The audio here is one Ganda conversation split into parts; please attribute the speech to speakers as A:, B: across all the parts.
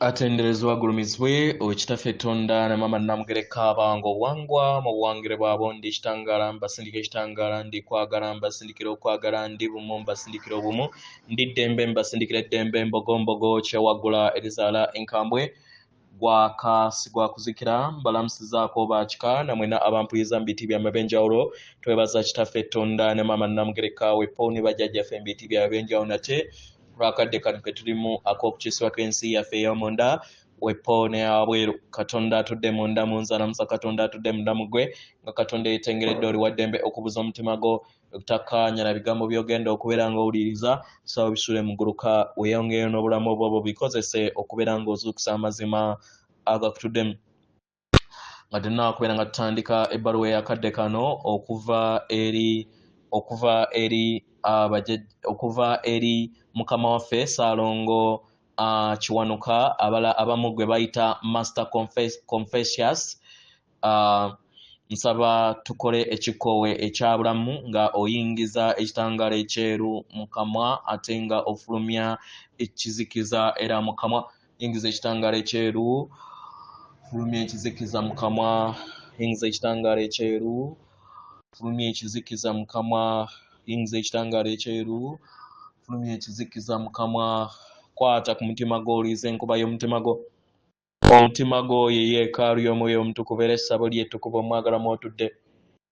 A: Atenderezwa gulumizibwe owekitaffe Tonda ne Mama Namugereka abango wangwa mu buwangire bwabo ndi kitangala mbasindika ekitangala ndi kwagala mbasindikira okwagala ndi bumu mbasindikira obumu ndi ddembe mbasindikira eddembe mbogombogo kyewagula erizaala enkambwe gwakasigwa kuzikira mbalamusizaako bakika namwena abampuliza mbiti byamwe ebyenjawulo twebaza kitaffe Tonda ne Mama Namugereka weponi bajjajjaffe mbiti byabwe ebyenjawulo nate lwakadde kano ke tulimu ak'okukisibwa kw'ensi yaffe ey'omunda wepone abweru Katonda atudde munda munzalamusa Katonda atudde munda mugwe nga Katonda yetengeredde oli waddembe okubuza omutima gwo okutakkaanya na bigambo by'ogenda okubeera ng'owuliriza sawa bisule muguluka weeyongere n'obulamu obwo bikozese okubeera ng'ozuukusa amazima agakutuddemu nga tulina okubeera nga tutandika ebbaluwa eyakadde kano okuva eri mukama waffe Ssaalongo Kiwanuka abamu gwe bayita Master Confucius. Nsaba tukole ekikoowe ekyabulamu nga oyingiza ekitangaala ekyeru mu kamwa ate nga ofulumya ekizikiza era mu kamwa. Yingiza ekitangaala ekyeru, fulumya ekizikiza mu kamwa. Yingiza ekitangaala ekyeru, fulumya ekizikiza mu kamwa. Yingiza ekitangaala ekyeru, fulumya ekizikiza mu kamwa. Kwata ku mutima gwo oliiza enkuba y'omutima gwo. Omutima gwo ye yeekaalu y'omwoyo omutukuvu era essabo ly'ettukuvu omwagala mw'otudde.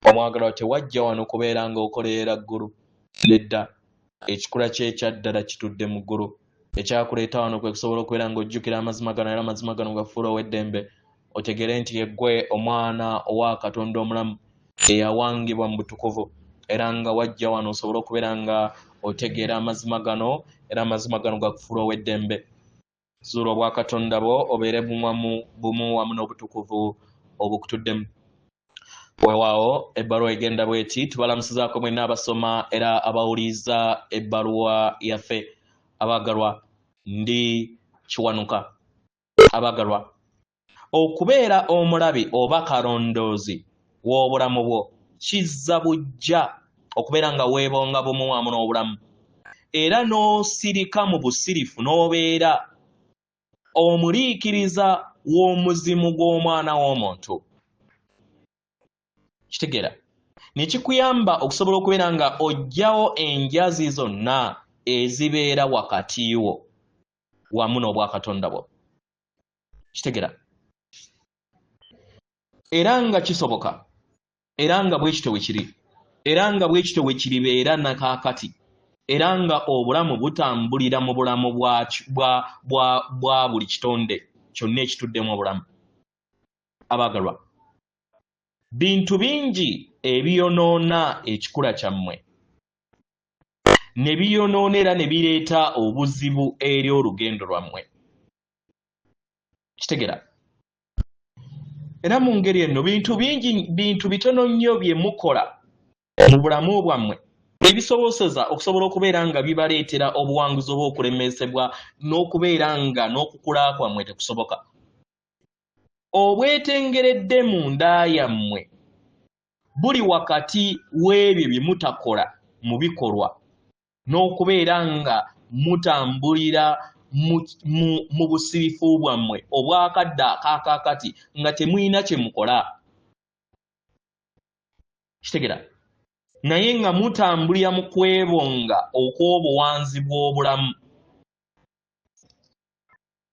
A: Omwagala tewajja wano kubeera ng'okolerera ggulu. Nedda ekikula kye ekyaddala kitudde mu ggulu. Ekyakuleeta wano kwe kusobola okubeera ng'ojjukira amazima gano era amazima gano gafuula ow'eddembe. Otegere nti yeggwe omwana owa Katonda omulamu eyawangibwa mu butukuvu era nga wajja wano osobola okubeera nga otegeera amazima gano era amazima gano gakufuula ow'eddembe. Zuula obwa Katonda bwo obeere bumu wamu n'obutukuvu obukutuddemu. Weewaawo ebbaluwa egenda bw'eti tubalamusizaako mwenna abasoma era abawuliza ebbaluwa yaffe. Abaagalwa, ndi Kiwanuka. Abaagalwa, okubeera omulabi oba kalondoozi w'obulamu bwo kizza bujja okubeera nga weebonga bumu wamu n'obulamu era n'osirika mu busirifu n'obeera omuliikiriza w'omuzimu gw'omwana w'omuntu. Kitegeera ne kikuyamba okusobola okubeera nga oggyawo enjazi zonna ezibeera wakati wo wamu n'obwakatonda bwo. Kitegeera era nga kisoboka era nga bwe kityo wekiri era nga bwe kityo wekiribeera nakaakati era nga obulamu butambulira mu bulamu bwa buli kitonde kyonna ekituddemu obulamu. Abaagalwa, bintu bingi ebiyonoona ekikula kyammwe ne biyonoona era ne bireeta obuzibu eri olugendo lwammwe. Kitegeera era mu ngeri eno bintu bitono nnyo bye mukola mu bulamu bwammwe ebisoboseza okusobola okubeera nga bibaleetera obuwanguzi oba okulemesebwa n'okubeera nga n'okukula kwammwe tekusoboka. Obwetengeredde mu nda yammwe buli wakati w'ebyo bye mutakola mu bikolwa n'okubeera nga mutambulira mu busirifu bwammwe obwakadde akaakakati nga temulina kye mukola. Kitegeera naye nga mutambulira mu kwebonga okw'obuwanzi bw'obulamu.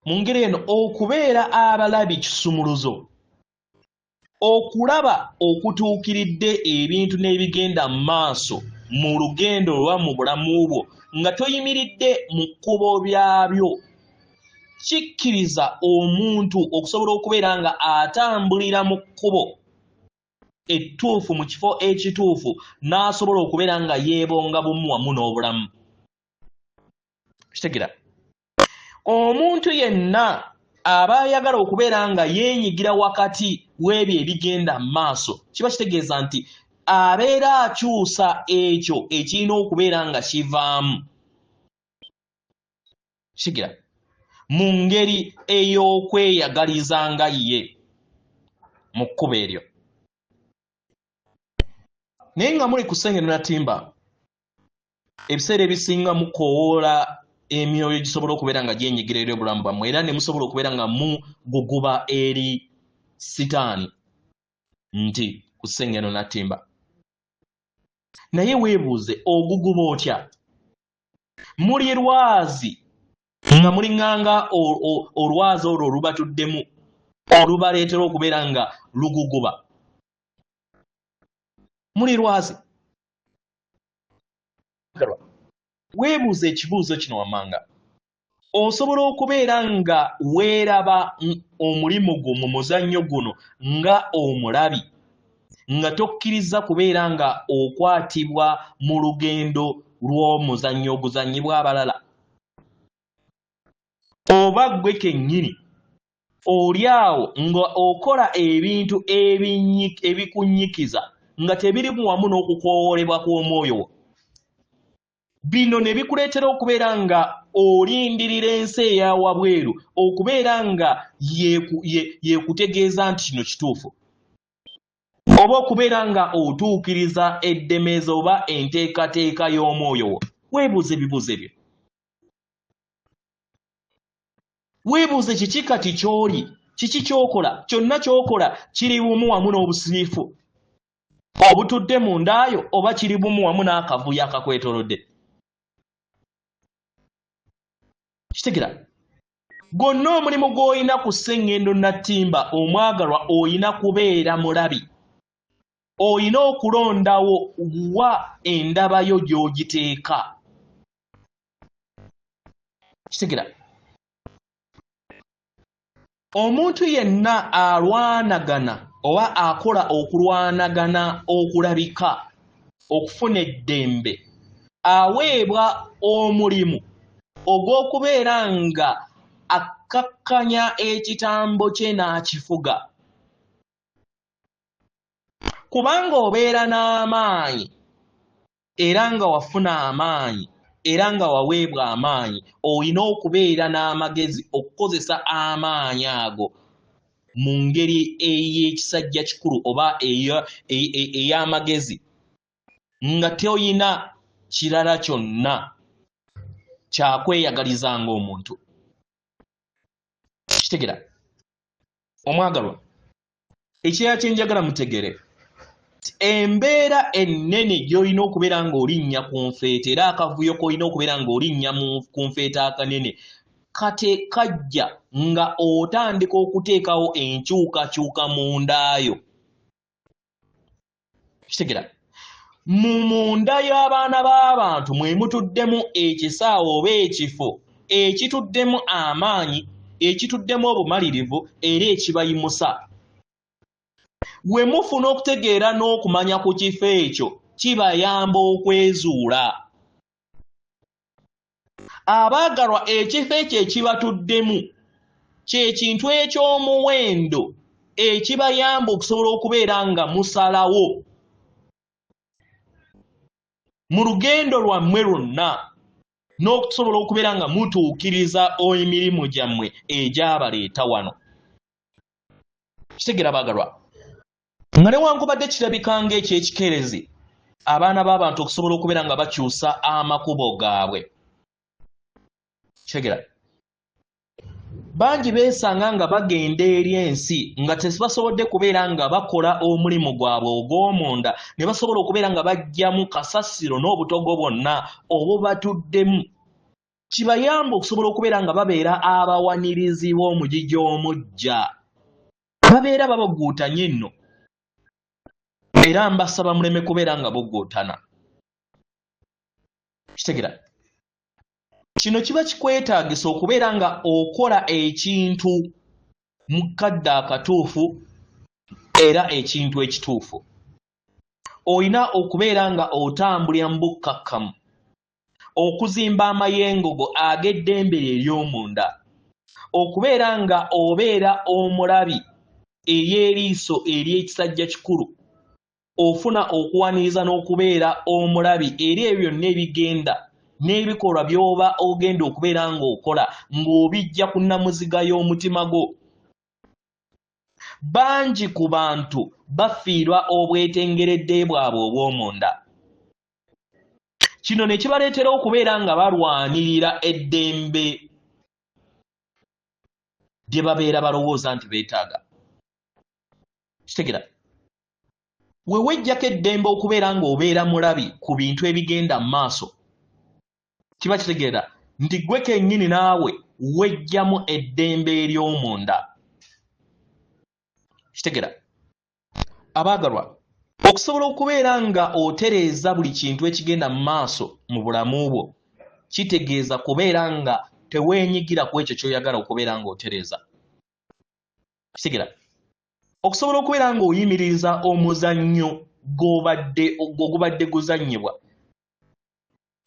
A: Mu ngeri eno okubeera abalabi kisumuluzo, okulaba okutuukiridde ebintu n'ebigenda mu maaso mu lugendo lwa mu bulamu bwo nga toyimiridde mu kkubo byabyo, kikkiriza omuntu okusobola okubeera nga atambulira mu kkubo ettuufu mu kifo ekituufu n'asobola okubeera nga yeebonga bumu wamu n'obulamu. Kitegeera omuntu yenna aba ayagala okubeera nga yeenyigira wakati w'ebyo ebigenda mu maaso kiba kitegeeza nti abeera akyusa ekyo ekirina okubeera nga kivaamu. Kitegeera mu ngeri ey'okweyagaliza nga ye mu kkubo eryo. Naye nga muli ku ssengero na ttimba ebiseera ebisinga mukoowoola emyoyo gisobola okubeera nga gyenyigira eri obulamu bwammwe era ne musobola okubeera nga muguguba eri sitaani nti ku ssengeno nattimba. Naye weebuuze oguguba otya? Muli lwazi nga mulinganga olwazi olwo olubatuddemu olubaleetera okubeera nga luguguba. Muli lwazi. Weebuuze ekibuuzo kino wammanga. Osobola okubeera nga weeraba omulimu gwo mu muzannyo guno nga omulabi nga tokkiriza kubeera nga okwatibwa mu lugendo lw'omuzannyo oguzannyibwa abalala. Oba ggwe kennyini oli awo nga okola ebintu ebikunyikiza nga tebirimu wamu n'okukoowoolebwa kw'omwoyo wo. Bino ne bikuleetera okubeera nga olindirira ensi eya wabweru okubeera nga yeekutegeeza nti kino kituufu. Oba okubeera nga otuukiriza eddemeeza oba enteekateeka y'omwoyo wo. Weebuuze ebibuuzo ebyo. Weebuuze kiki kati ky'oli, kiki ky'okola, kyonna ky'okola kiri bumu wamu n'obusiriifu obutudde mu ndaayo oba kiri bumu wamu n'akavuyo akakwetoolodde. Kitegera, gwonna omulimu gw'olina ku ssengendo nattimba omwagalwa olina kubeera mulabi. Olina okulondawo wa endabayo gy'ogiteeka. Kitegera, omuntu yenna alwanagana oba akola okulwanagana okulabika okufuna eddembe aweebwa omulimu ogw'okubeera nga akkakkanya ekitambo kye n'akifuga. Kubanga obeera n'amaanyi era nga wafuna amaanyi era nga waweebwa amaanyi, olina okubeera n'amagezi okukozesa amaanyi ago mu ngeri ey'ekisajja kikulu oba ey'amagezi nga toyina kirala kyonna kyakweyagaliza ng'omuntu. Kitegera, omwagalwa, ekirala kye njagala mutegere embeera ennene gy'olina okubeera ng'olinnya ku nfeete era akavuyo k'olina okubeera ng'olinnya ku nfeete akanene kate kajja nga otandika okuteekawo enkyukakyuka mu ndaayo. Kitegera, munda y'abaana b'abantu mwe mutuddemu ekisaawe oba ekifo ekituddemu amaanyi, ekituddemu obumalirivu era ekibayimusa. We mufuna okutegeera n'okumanya ku kifo ekyo kibayamba okwezuula. Abaagalwa, ekifo ekyo ekibatuddemu kye kintu eky'omuwendo ekibayamba okusobola okubeera nga musalawo mu lugendo lwammwe lwonna n'okusobola okubeera nga mutuukiriza emirimu gyammwe egyabaleeta wano. Kitegera baagalwa, nga newankubadde kirabika ng'eky'ekikerezi abaana b'abantu okusobola okubeera nga bakyusa amakubo gaabwe. Kitegera, bangi beesanga nga bagenda eri ensi nga tebasobodde kubeera nga bakola omulimu gwabwe ogw'omunda ne basobola okubeera nga baggyamu kasasiro n'obutogo bwonna obubatuddemu. Kibayamba okusobola okubeera nga babeera abawanirizi b'omugigi omujja. Babeera babaguutanye nno era mbasaba muleme kubeera nga bugguutana. Kitegera, kino kiba kikwetaagisa okubeera nga okola ekintu mu kadde akatuufu era ekintu ekituufu. Olina okubeera nga otambulira mu bukkakkamu okuzimba amayengogo ag'eddembe ery'omunda, okubeera nga obeera omulabi ey'eriiso ery'ekisajja kikulu, ofuna okuwaniriza n'okubeera omulabi eri ebyo byonna ebigenda n'ebikolwa by'oba ogenda okubeera ng'okola ng'obijja ku nnamuziga y'omutima gwo. Bangi ku bantu bafiirwa obwetengeredde bwabwe obw'omunda. kino ne kibaleetera okubeera nga balwanirira eddembe lye babeera balowooza nti beetaaga. Kitegera we wejjako eddembe okubeera ng'obeera mulabi ku bintu ebigenda mu maaso, kiba kitegeera nti gwe kennyini naawe wejjamu eddembe ery'omunda. Kitegera abaagalwa, okusobola okubeera nga otereeza buli kintu ekigenda mu maaso mu bulamu bwo kitegeeza kubeera nga teweenyigira ku ekyo ky'oyagala okubeera ng'otereeza. Kitegera okusobola okubeera ng'oyimiririza omuzannyo ogubadde guzannyibwa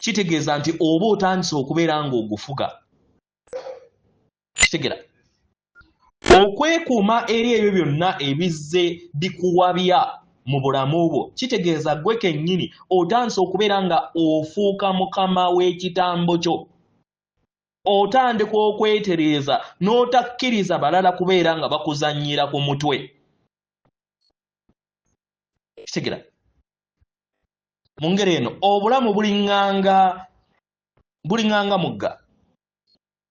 A: kitegeeza nti oba otandise okubeera ng'ogufuga. Kitegera okwekuuma eri ebyo byonna ebizze bikuwabya mu bulamu bwo kitegeeza gwe kennyini otandise okubeera nga ofuuka mukama w'ekitambo kyo, otandika okwetereeza n'otakkiriza balala kubeera nga bakuzannyira ku mutwe. Kitegera mu ngeri eno obulamu bulinganga mugga,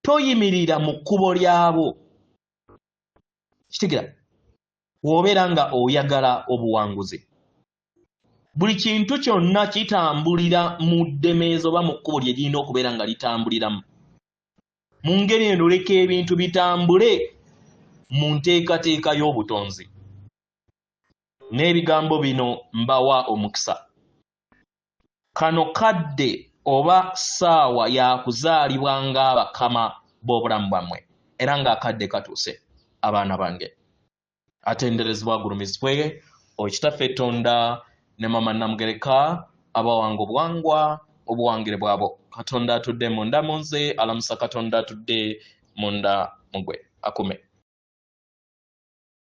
A: toyimirira mu kkubo lyabo. Kitegera w'obeera nga oyagala obuwanguzi, buli kintu kyonna kitambulira mu ddemeezi oba mu kkubo lye lirina okubeera nga litambuliramu. Mu ngeri eno leka ebintu bitambule mu nteekateeka y'obutonzi. N'ebigambo bino mbawa omukisa. Kano kadde oba ssaawa yakuzaalibwa ng'abakama b'obulamu bwammwe, era ng'akadde katuuse abaana bange. Atenderezebwa agulumizibwe Okitaffe Tonda ne Mama Namugereka abawanga obuwangwa obuwangire bwabo. Katonda atudde munda mu nze, alamusa Katonda atudde munda mu gwe. Akume.